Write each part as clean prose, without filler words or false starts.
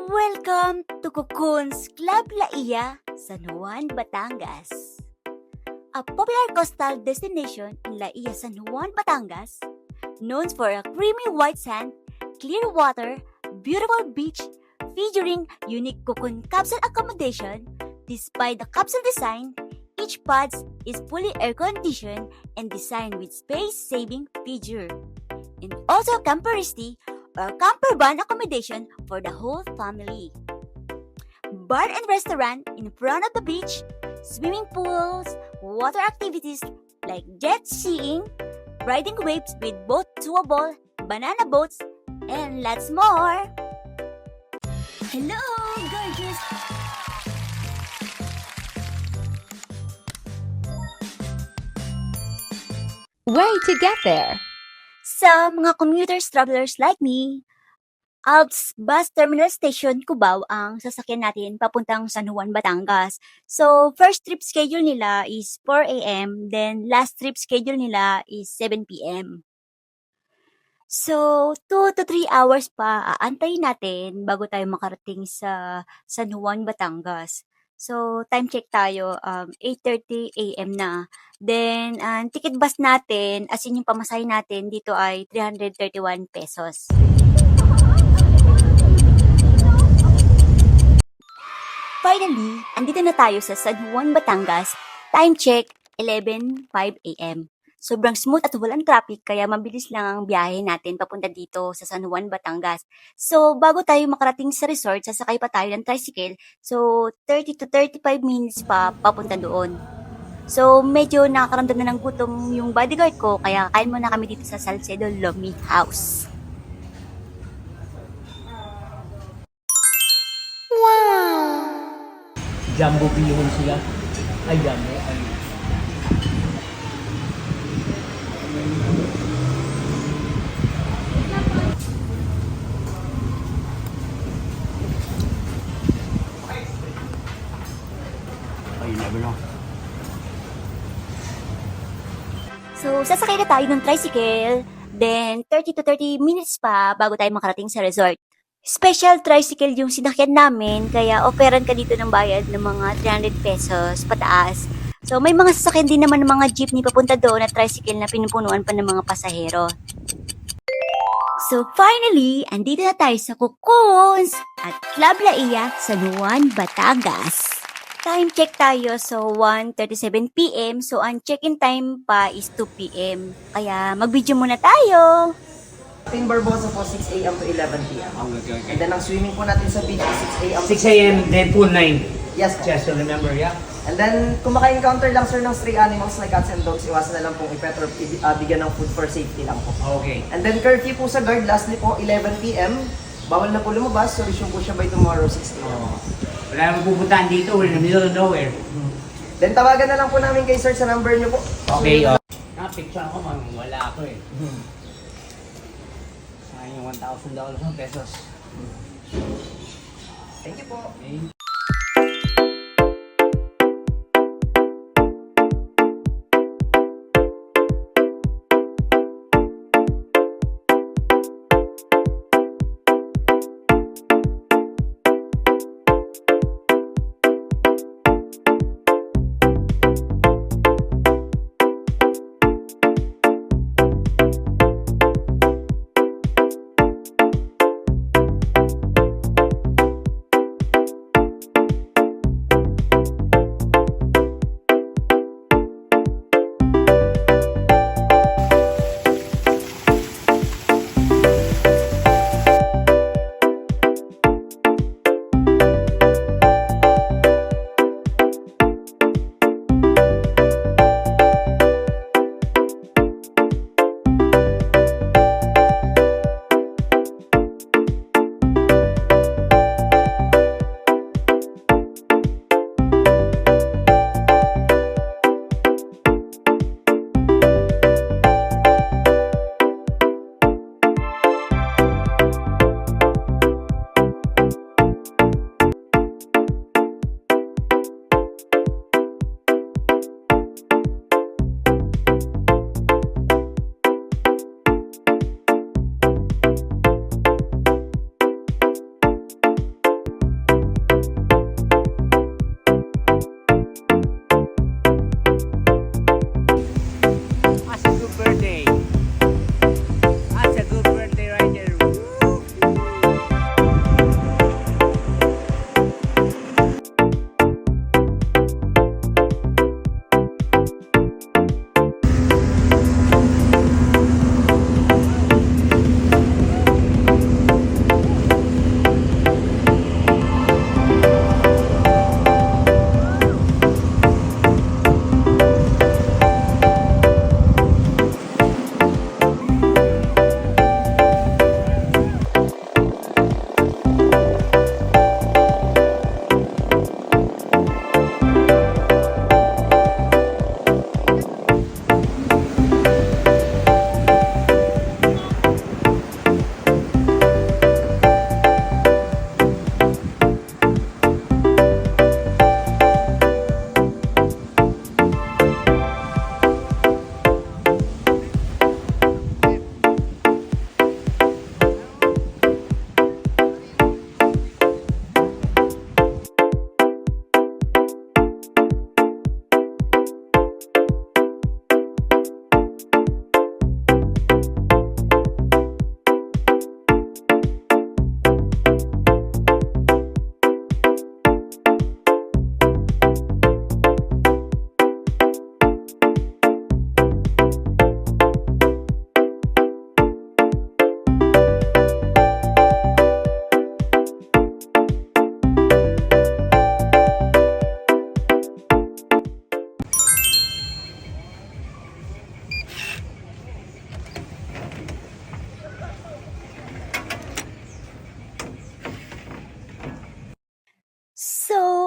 Welcome to Cocoon's Club Laia, San Juan, Batangas. A popular coastal destination in Laia, San Juan, Batangas, known for a creamy white sand, clear water, beautiful beach, featuring unique cocoon capsule accommodation. Despite the capsule design, each pod is fully air-conditioned and designed with space-saving feature. And also camperisty or camper van accommodation for the whole family. Bar and restaurant in front of the beach, swimming pools, water activities like jet skiing, riding waves with boat towable, banana boats, and lots more. Hello, gorgeous! Way to get there. Sa mga commuters, travelers like me, Alps Bus Terminal Station Cubao ang sasakyan natin papuntang San Juan, Batangas. So, first trip schedule nila is 4 a.m. Then, last trip schedule nila is 7 p.m. So, 2 to 3 hours pa aantayin natin bago tayo makarating sa San Juan, Batangas. So, time check tayo, 8:30 a.m. na. Then, ang ticket bus natin, as in yung pamasahe natin, dito ay 331 pesos. Finally, andito na tayo sa San Juan, Batangas. Time check, 11:05 a.m. Sobrang smooth at walang traffic, kaya mabilis lang ang biyahe natin papunta dito sa San Juan, Batangas. So, bago tayo makarating sa resort, sasakay pa tayo ng tricycle. So, 30 to 35 minutes pa papunta doon. So, medyo nakakaramdam na ng gutom yung bodyguard ko, kaya kain muna kami dito sa Salcedo Lomi House. Jumbo bihon sila. Ay, jumbo. Ay. Ay, never know. So, sasakay na tayo ng tricycle. Then, 30 to 30 minutes pa bago tayo makarating sa resort. Special tricycle yung sinakyan namin, kaya offeran ka dito ng bayad ng mga 300 pesos pataas. So, may mga sasakyan din naman ng mga jeepney papunta doon at tricycle na pinupunuan pa ng mga pasahero. So, finally, andito na tayo sa Cocoons at Club Laia, San Juan, Batangas. Time check tayo, so 1:37 p.m. So, ang check-in time pa is 2 p.m. Kaya, mag-video muna tayo! Team Barbosa po 6 a.m. to 11 p.m. Okay. And then ang swimming po natin sa beach is 6 a.m. to 6 a.m. then pool 9. Yes po. Just to remember, yeah? And then kung maka-encounter lang sir ng stray animals na cats and dogs, iwasan na lang pong ipet or bigyan ng food for safety lang po. Okay. And then curfew po sa guard, lastly po 11 p.m. Bawal na po lumabas, so resume po siya by tomorrow 6 a.m. Wala naman pupuntahan dito, we're in the middle of nowhere. Then tawagan na lang po namin kay sir sa number niyo po. Okay, picture ako, wala ako eh. Sayang yung $1,000 ng pesos. Thank you po. Okay.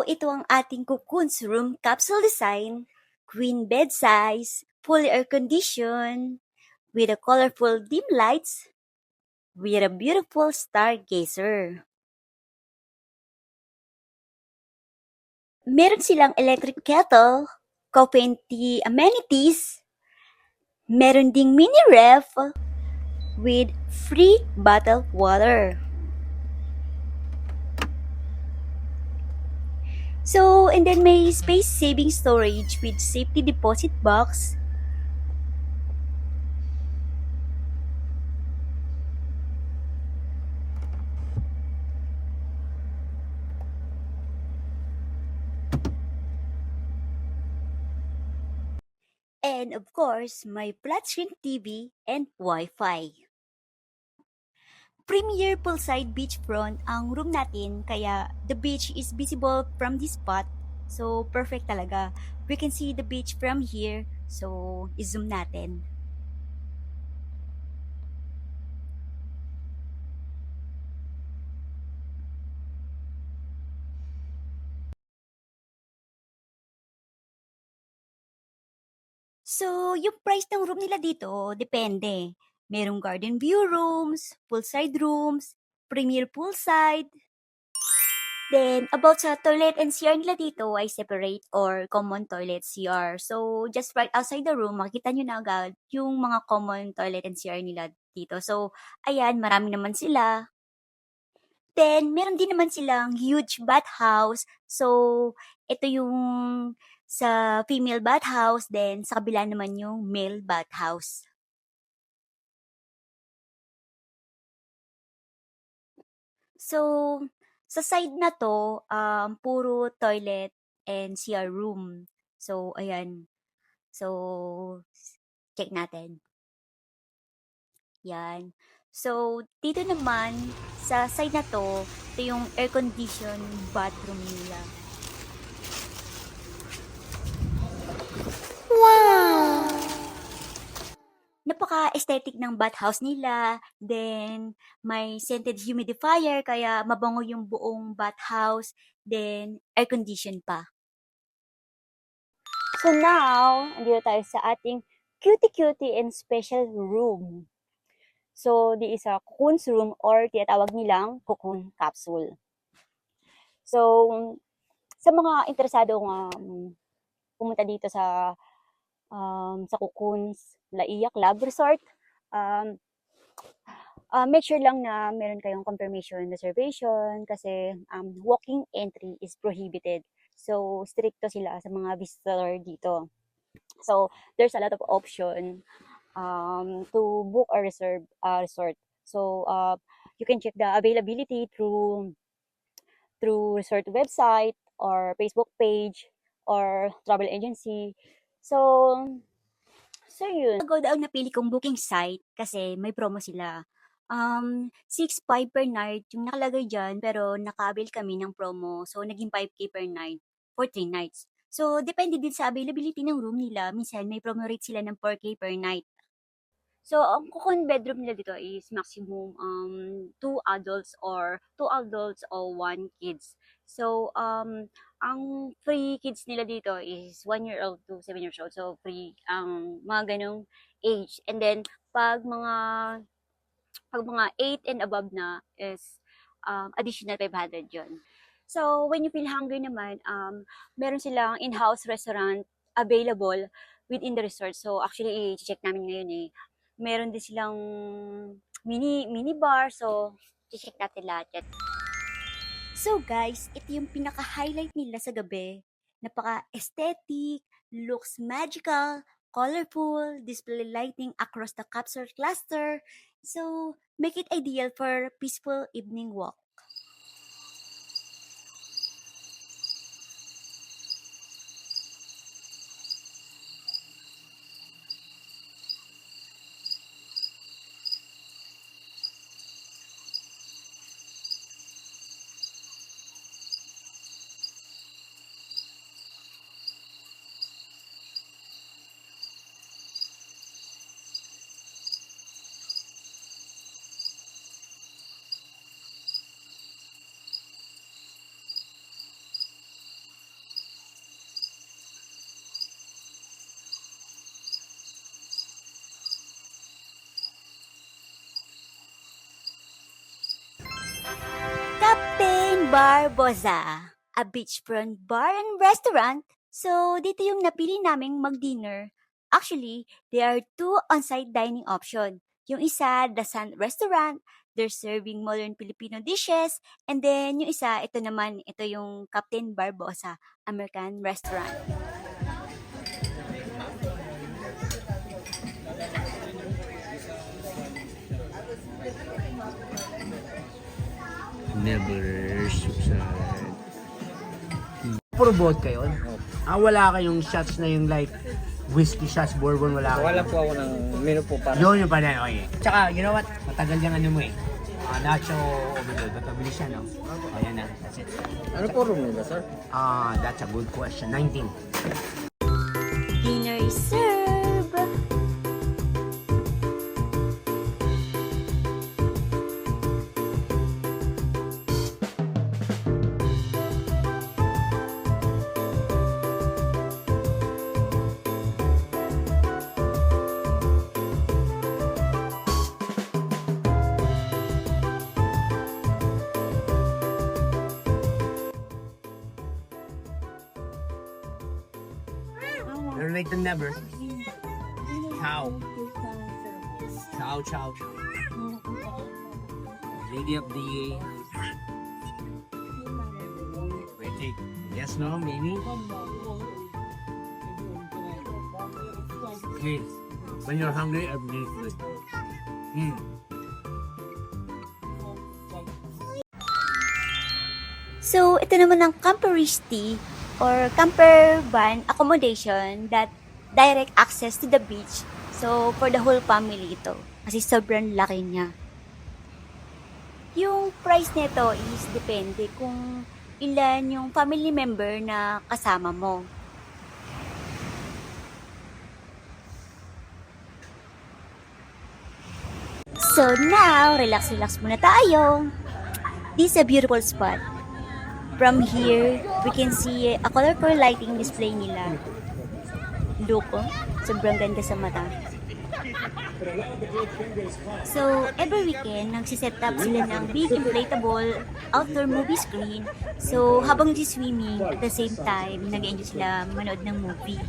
So, ito ang ating cocoon's room capsule design, queen bed size, fully air conditioned, with a colorful dim lights, with a beautiful stargazer. Meron silang electric kettle, coffee and tea amenities, meron ding mini ref with free bottled water. So, and then may space-saving storage with safety deposit box. And of course, my flat screen TV and Wi-Fi. Premier poolside beachfront ang room natin, kaya the beach is visible from this spot. So, perfect talaga. We can see the beach from here. So, i-zoom natin. So, yung price ng room nila dito, depende. Merong garden view rooms, poolside rooms, premier poolside. Then, about sa toilet and CR nila dito ay separate or common toilet CR. So, just right outside the room, makikita nyo na agad yung mga common toilet and CR nila dito. So, ayan, marami naman sila. Then, meron din naman silang huge bathhouse. So, ito yung sa female bathhouse. Then, sa kabila naman yung male bathhouse. So, sa side na to, puro toilet and CR room. So, ayan. So, check natin. Yan. So, dito naman, sa side na to, ito yung air-conditioned bathroom nila. Wow! Napaka-aesthetic ng bathhouse nila. Then, may scented humidifier, kaya mabango yung buong bathhouse. Then, air-conditioned pa. So now, andito tayo sa ating cutie-cutie and special room. So, di isa cocoon's room or tinatawag nilang cocoon capsule. So, sa mga interesadong pumunta dito sa Cocoon's Laiya Club Resort, make sure lang na meron kayong confirmation reservation kasi walking entry is prohibited. So, stricto sila sa mga visitor dito. So, there's a lot of option to book or reserve a resort. So, you can check the availability through resort website or Facebook page or travel agency. So yun. Agad ang napili kong booking site kasi may promo sila. 6.5 per night yung nakalagay dyan, pero nakabil kami ng promo. So, naging 5K per night for 3 nights. So, depende din sa availability ng room nila. Minsan, may promo rate sila ng 4K per night. So, ang cocoon bedroom nila dito is maximum 2 adults or 1 kids. So, ang free kids nila dito is 1 year old to 7 years old. So, free ang mga ganong age. And then, pag mga 8 and above na is additional 500 yun. So, when you feel hungry naman, meron silang in-house restaurant available within the resort. So, actually, i-check namin ngayon eh. Meron din silang mini bar. So, i-check natin lahat yan. So, guys, ito yung pinaka-highlight nila sa gabi. Napaka-aesthetic, looks magical, colorful, display lighting across the capsule cluster. So, make it ideal for peaceful evening walk. Barboza, a beachfront bar and restaurant. So, dito yung napili naming mag-dinner. Actually, there are two on-site dining option. Yung isa, the Sun Restaurant, they're serving modern Filipino dishes. And then, yung isa, ito naman, ito yung Captain Barboza, American Restaurant. Never subside. Puro vodka yun? Wala kayong shots na yung like whiskey shots, bourbon, wala kayo? Wala po ako ng menu po para. Yun yung panay, okay. Tsaka, you know what? Matagal yung ano mo eh. Nacho overload. Mabilis siya, no? Ayan na, that's it. Ano po room nila, sir? That's a good question. 19. Dinner is served. Never make them never. Chow. Chow, chow, chow. Lady of the... Wait, take. Yes, no, maybe? Please. When you're hungry, everything is good. So, ito naman ang camperisty or camper van accommodation that direct access to the beach. So, for the whole family ito. Kasi sobrang laki niya. Yung price nito is depende kung ilan yung family member na kasama mo. So now, relax muna tayo. This is a beautiful spot. From here, we can see a colorful lighting display nila. Look, oh, sobrang ganda sa mata. So, every weekend, nagsiset up sila ng big inflatable outdoor movie screen. So, habang nag-swimming, at the same time, nag-enjoy sila manood ng movie.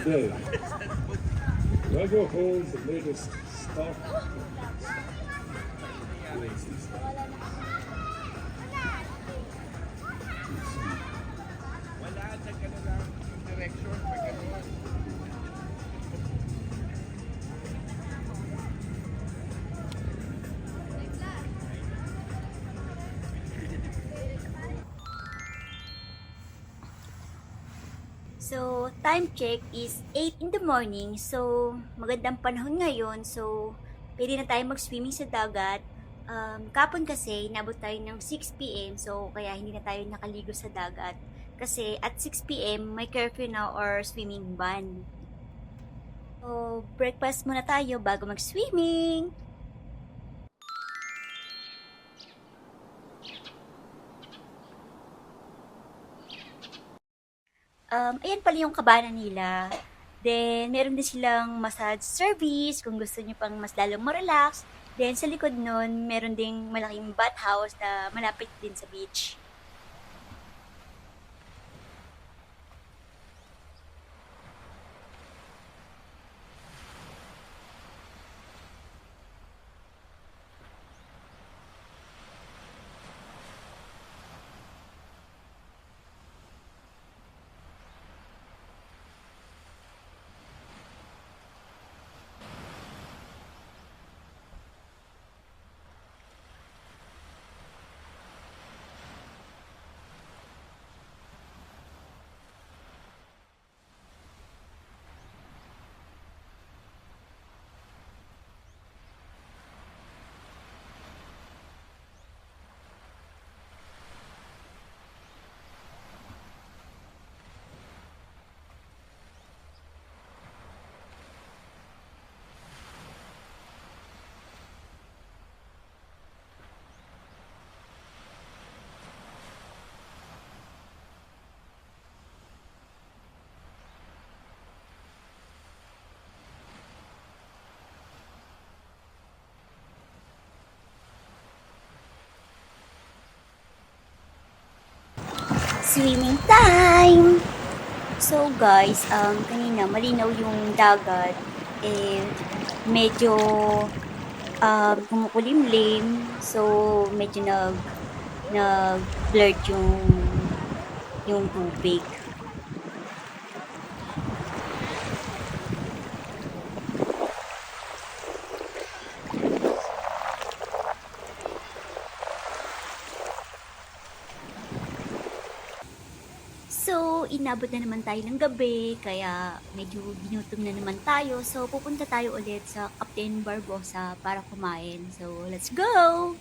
Today, Lego holds the latest stock. So, time check is 8 in the morning. So, magandang panahon ngayon. So, pwede na tayo mag-swimming sa dagat. Kapon kasi, nabot tayo ng 6 p.m. So, kaya hindi na tayo nakaligo sa dagat. Kasi at 6 p.m. may curfew na or swimming ban. So, breakfast muna tayo bago mag-swimming. Ayan pala yung kabana nila. Then, meron din silang massage service kung gusto niyo pang mas lalong ma-relax. Then, sa likod nun, meron ding malaking bathhouse na malapit din sa beach. Swimming time! So guys, kanina malinaw yung dagat. Medyo kumukulimlim. So, medyo nag-blurred yung tubig. So, inabot na naman tayo ng gabi, kaya medyo ginutom na naman tayo. So, pupunta tayo ulit sa Captain Barbosa para kumain. So, let's go!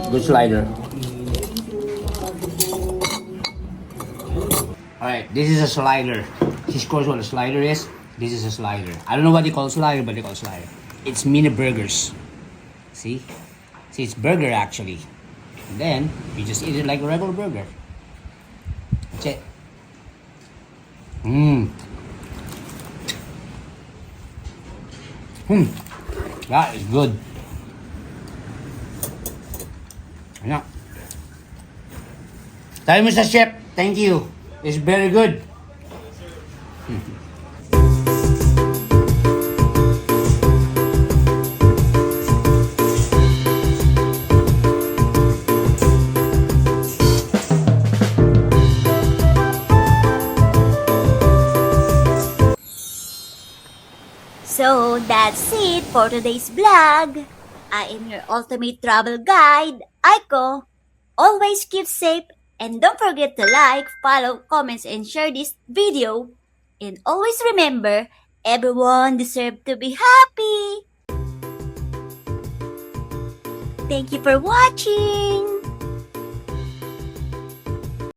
Good slider. Alright, this is a slider. His course what a slider is. This is a slider. I don't know what they call slider, but they call slider. It's mini burgers. See? See, it's burger actually. And then, you just eat it like a regular burger. That's it. That is good. Ano? Tayo mo sa chef. Thank you. It's very good. So, that's it for today's vlog. I am your ultimate travel guide, Aiko. Always keep safe and don't forget to like, follow, comments, and share this video. And always remember, everyone deserves to be happy. Thank you for watching.